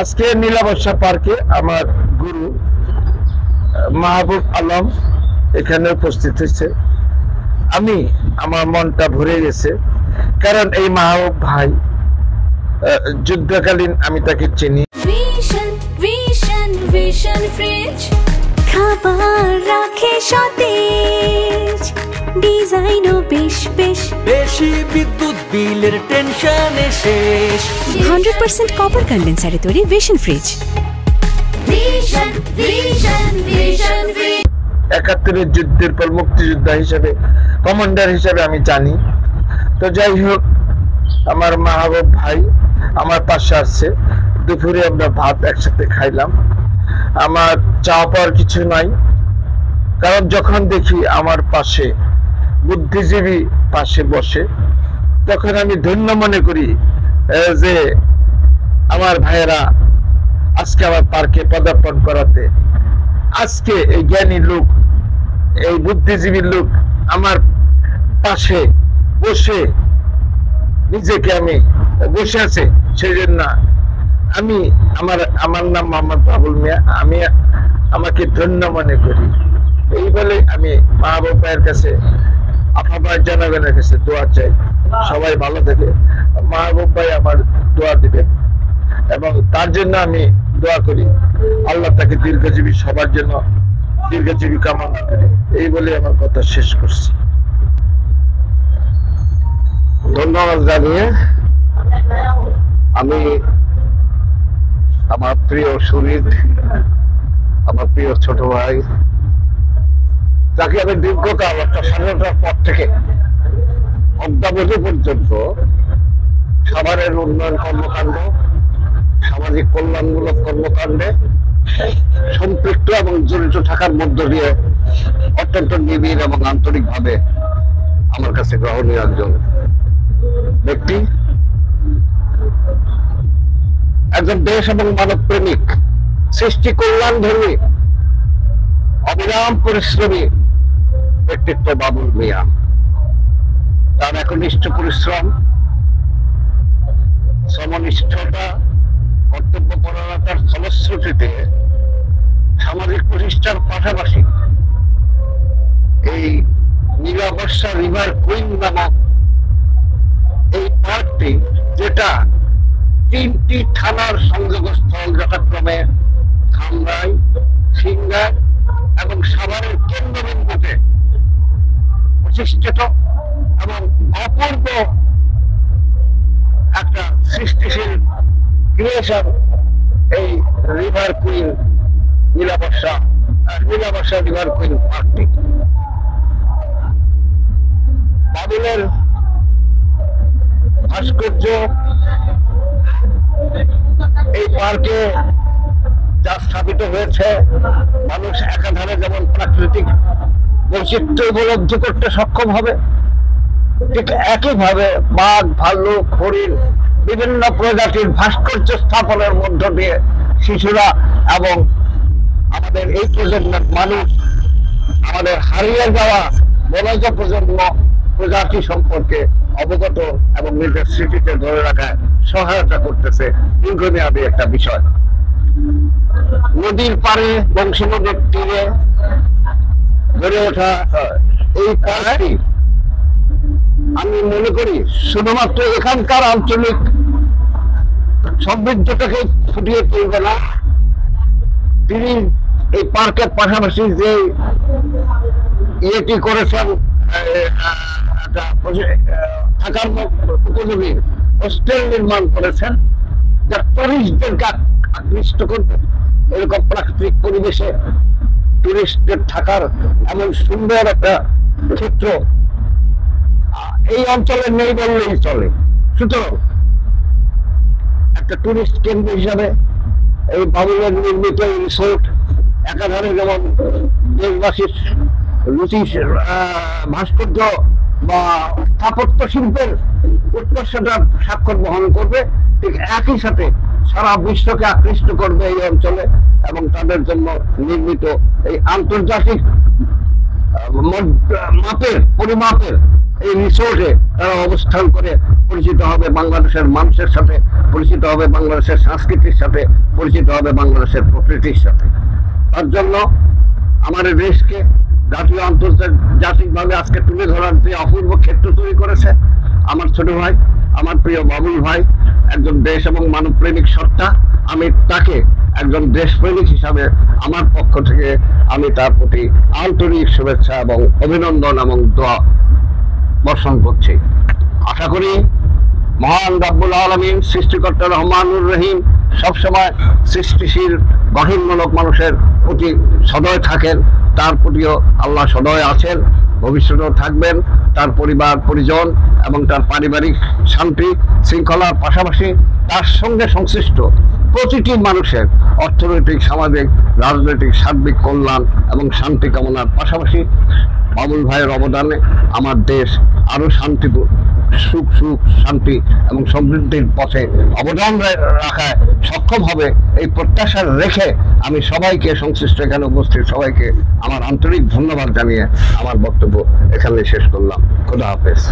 আজকে নীলাবর্ষা পার্কে আমার গুরু মাহবুব আলম এখানে উপস্থিত হয়েছে। আমার মনটা ভরে গেছে, কারণ এই মাহবুব ভাই যুদ্ধকালীন আমি তাকে চিনি। খাবার রাখে সতেজ, ডিজাইনও বেশ বেশ, বেশি বিদ্যুৎ বিলের টেনশনে শেষ। 100% কপার কন্ডেন্সারে তৈরি ভিশন ফ্রিজ। 71-এর যুদ্ধের পর মুক্তিযোদ্ধা হিসেবে, কমান্ডার হিসেবে আমি জানি। তো যাই হোক, আমার মাহবুব ভাই আমার পাশে আসছে। দুপুরে আমরা ভাত একসাথে খাইলাম। আমার চাওয়া পাওয়ার কিছু নাই, কারণ যখন দেখি আমার পাশে বুদ্ধিজীবী পাশে বসে, তখন আমি ধন্য মনে করি যে আমার ভাইয়েরা আজকে আমার পার্কে পদার্পণ করাতে, আজকে এই জ্ঞানী লোক, এই বুদ্ধিজীবী লোক আমার পাশে বসে নিজেকে আমি বসে আছে, সেই জন্য আমি আমার নাম মোহাম্মদ বাবুল মিয়া, আমি আমাকে ধন্য মনে করি। এই বলে আমি মাহবুব ভাইয়ের কাছে, আপনার জনগণের কাছে দোয়া চাই, সবাই ভালো থাকে। মাহবুব ভাই আমার দোয়া দিবেন এবং তার জন্য আমি দোয়া করি, আল্লাহ তাকে দীর্ঘজীবী, সবার জন্য দীর্ঘজীবী কামনা করি। এই বলে আমার কথা শেষ করছি। ধন্যবাদ জানিয়ে আমি আমার প্রিয় শহীদ, আমার প্রিয় ছোট ভাই, যাকে আমি দীর্ঘকাল অর্থাৎ স্বাধীনতার পর থেকে অদ্যাবধি পর্যন্ত সাভারের উন্নয়ন কর্মকাণ্ড, সামাজিক কল্যাণমূলক কর্মকাণ্ডে সম্পৃক্ত এবং জড়িত থাকার মধ্য দিয়ে অত্যন্ত নিবিড় এবং আন্তরিকভাবে আমার কাছে গ্রহণীয় একজন ব্যক্তি, একজন দেশ এবং মানব প্রেমিক, সৃষ্টি কল্যাণ ধর্মী, অবিরাম পরিশ্রমী ব্যক্তিত্ব বাবুল মিয়া। তার একনিষ্ঠ পরিশ্রম, শ্রমনিষ্ঠতা, কর্তব্যপরায়ণতার ফলশ্রুতিতে সামাজিক প্রতিষ্ঠার পাশাপাশি এই নীলাবর্ষা রিভার কুইন নামক এই পার্কটি, যেটা 3টি থানার সংযোগস্থল, যথাক্রমে ধামরাই, সিংড়া এবং সাভারের কেন্দ্রবিন্দুতে প্রতিষ্ঠিত এবং অপূর্ব একটা সৃষ্টিশীল ক্রিয়েশন এই river queen Nilaborsha river queen পার্কটি। বাবুলের ভাস্কর্য এই পার্কে যা স্থাপিত হয়েছে, মানুষ একাধারে যেমন প্রাকৃতিক বৈচিত্র্য উপলব্ধি করতে সক্ষম হবে, ঠিক একইভাবে বাঘ, ভাল্লুক, হরিণ, বিভিন্ন প্রজাতির ভাস্কর্য স্থাপনের মধ্য দিয়ে শিশুরা এবং আমাদের এই প্রজন্মের মানুষ আমাদের হারিয়ে যাওয়া বনজ প্রজাতি সম্পর্কে অবগত এবং নিজের স্মৃতিতে ধরে রাখায় সহায়তা করতেছে দীর্ঘমেয়াদী একটা বিষয়। নদীর পাড়ে, বংশী নদীর তীরে গড়ে ওঠা এই পার্কটি আমি মনে করি শুধুমাত্র এখানকার আঞ্চলিক সমৃদ্ধটাকে ফুটিয়ে তুলবে না, তিনি এই পার্কের পাশাপাশি যে ইয়েটি করেছেন, থাকার উপযোগী হোস্টেল নির্মাণ করেছেন, যা টুরিস্টদেরকে আকৃষ্ট করবে। এরকম প্রাকৃতিক পরিবেশে টুরিস্টদের থাকার এমন সুন্দর একটা ক্ষেত্র এই অঞ্চলে নেই বললেই চলে। সুতরাং একটা টুরিস্ট কেন্দ্র হিসাবে এই বাবুলের নির্মিত রিসোর্ট একাধারে যেমন দেশবাসীর রুচি, ভাস্কর্য বা স্থাপত্য শিল্পের উৎকর্ষতার স্বাক্ষর বহন করবে, ঠিক একই সাথে সারা বিশ্বকে আকৃষ্ট করবে এই অঞ্চলে এবং তাদের জন্য নির্মিত এই আন্তর্জাতিক মাপের পরিমাপের এই রিসোর্টে তারা অবস্থান করে পরিচিত হবে বাংলাদেশের মানুষের সাথে, পরিচিত হবে বাংলাদেশের সংস্কৃতির সাথে, পরিচিত হবে বাংলাদেশের প্রকৃতির সাথে। তার জন্য আমাদের দেশকে জাতীয় আন্তর্জাতিকভাবে আজকে তুলে ধরার যে অপূর্ব ক্ষেত্র তৈরি করেছে আমার ছোট ভাই, আমার প্রিয় বাবুল ভাই, একজন দেশ এবং মানবপ্রেমিক সত্তা। আমি তাকে একজন দেশপ্রেমিক হিসাবে আমার পক্ষ থেকে আমি তার প্রতি আন্তরিক শুভেচ্ছা এবং অভিনন্দন এবং দোয়া বর্ষণ করছি। আশা করি মহান রব্বুল আলামিন সৃষ্টিকর্তা রহমানুর রহিম সবসময় সৃষ্টিশীল গঠনমূলক মানুষের প্রতি সদয় থাকেন, তার প্রতিও আল্লাহ সদয় আছেন, ভবিষ্যতেও থাকবেন। তার পরিবার পরিজন এবং তার পারিবারিক শান্তি শৃঙ্খলার পাশাপাশি তার সঙ্গে সংশ্লিষ্ট প্রতিটি মানুষের অর্থনৈতিক, সামাজিক, রাজনৈতিক, সার্বিক কল্যাণ এবং শান্তি কামনার পাশাপাশি বাবুল ভাইয়ের অবদানে আমার দেশ আরো সুখ শান্তি এবং সমৃদ্ধির পথে অবদান রাখায় সক্ষম হবে, এই প্রত্যাশা রেখে আমি সবাইকে, সংশ্লিষ্ট এখানে উপস্থিত সবাইকে আমার আন্তরিক ধন্যবাদ জানিয়ে আমার বক্তব্য এখানে শেষ করলাম। খোদা হাফেজ।